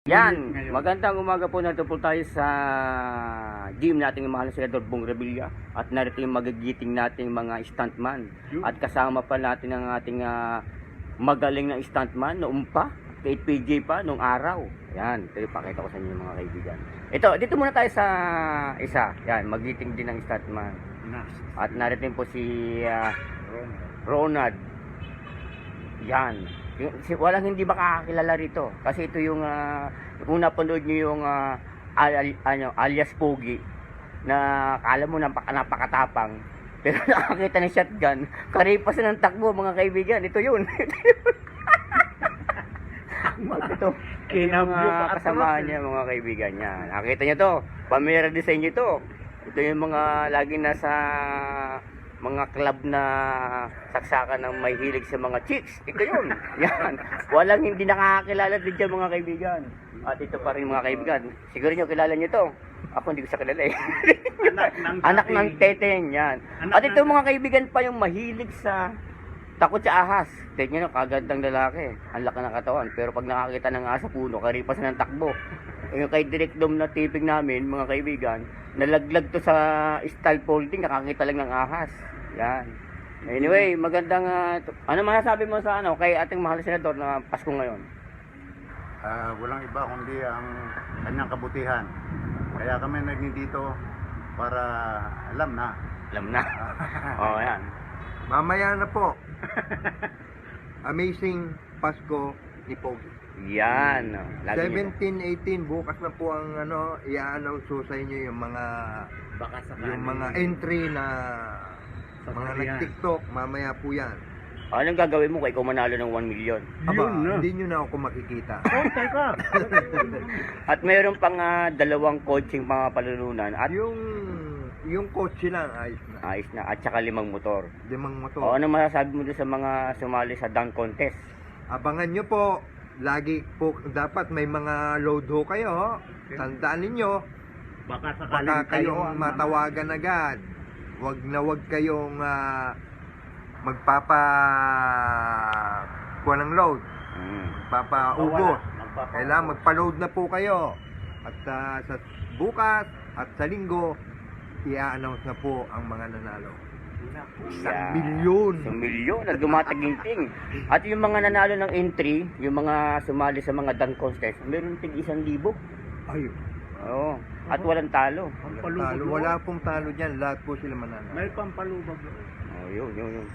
Yan, magandang umaga po, narito po tayo sa gym nating mahal na Senador Bong Revilla at narito yung magigiting nating mga stuntman at kasama pa natin ang ating magaling na stuntman noong pa, kay PJ pa nung araw. Yan, ito yung pakita ko sa inyo mga kaibigan. Ito, dito muna tayo sa isa. Yan, magigiting din ng stuntman. At narito po si Ronald. Yan. Walang hindi makakakilala rito kasi ito yung kung napanood nyo yung alias Pogi na kala mo napakatapang pero nakakita ng shotgun karipas na ng takbo mga kaibigan. Ito yun. Ito yung kasamahan niya mga kaibigan niya. Nakita niyo to, pamera din sa inyo to. Ito yung mga laging nasa mga club na saksakan ng may hilig sa mga chicks. Ito yun. Yan. Walang hindi nakakakilala din dyan mga kaibigan. At ito pa rin mga kaibigan. Siguro nyo kilala nyo to. Ako hindi ko siya kilala eh. Anak ng teteng. Yan. At ito mga kaibigan pa yung mahilig sa takot sa ahas. Tignan nyo, kagandang lalaki. Ang laki ng katawan. Pero pag nakakita ng ahas sa puno, karipas ng takbo. Yung kay Direct Dom na tiping namin, mga kaibigan, nalaglag to sa style folding, nakakita lang ng ahas. Yan. Anyway, magandang, ano masasabi mo sa kay ating mahal na Senador na Pasko ngayon? Walang iba kundi ang kanyang kabutihan. Kaya kami nandito para alam na. Alam na. Oh, yan. Mamaya na po. Amazing Pasko ni Pogi. Yan. 17-18 bukas na po ang i-announce ko sa inyo yung mga entry na mga nag-TikTok, mamaya po yan. Anong gagawin mo kung ikaw manalo ng 1 million? Aba, hindi nyo na ako makikita. Oh, teka. At mayroon pang dalawang coaching mga palulunan at Yung kotse lang, ayos na. ayos na at saka 5 motor. 5 motor. O ano masasabi mo doon sa mga sumali sa dunk contest? Abangan nyo po. Lagi po, dapat may mga load ho kayo. Ho. Tandaan ninyo, Baka baka kayong matawagan agad. Wag kayong kuha ng load. Magpapaubos. Kailangan magpa-load na po kayo. At sa bukas at sa linggo, i-announce na po ang mga nanalo. 1 milyon. 1 milyon na dumataginting. At yung mga nanalo ng entry, yung mga sumali sa mga dunk contest, meron tig 1,000. Ay, Oo. At walang talo. wala pong talo dyan. Lahat po sila manalo. May pampalubag. Oh, yun.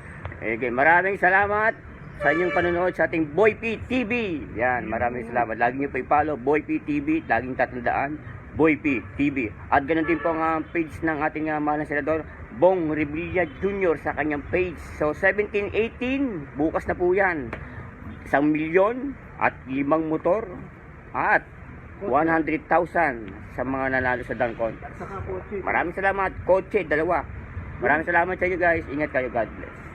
Okay, maraming salamat sa inyong panonood sa ating Boy P TV. Yan, maraming salamat. Lagi niyo pa i-follow Boy P TV, laging tatandaan Boy P TV. At ganoon din po ang page ng ating mahal na Senador Bong Revilla Jr. sa kanyang page. So 17-18, bukas na po yan. 1 milyon at 5 motor at 100,000 sa mga nanalo sa dunk contest. Maraming salamat. Kotse, 2. Maraming salamat sa inyo guys. Ingat kayo. God bless.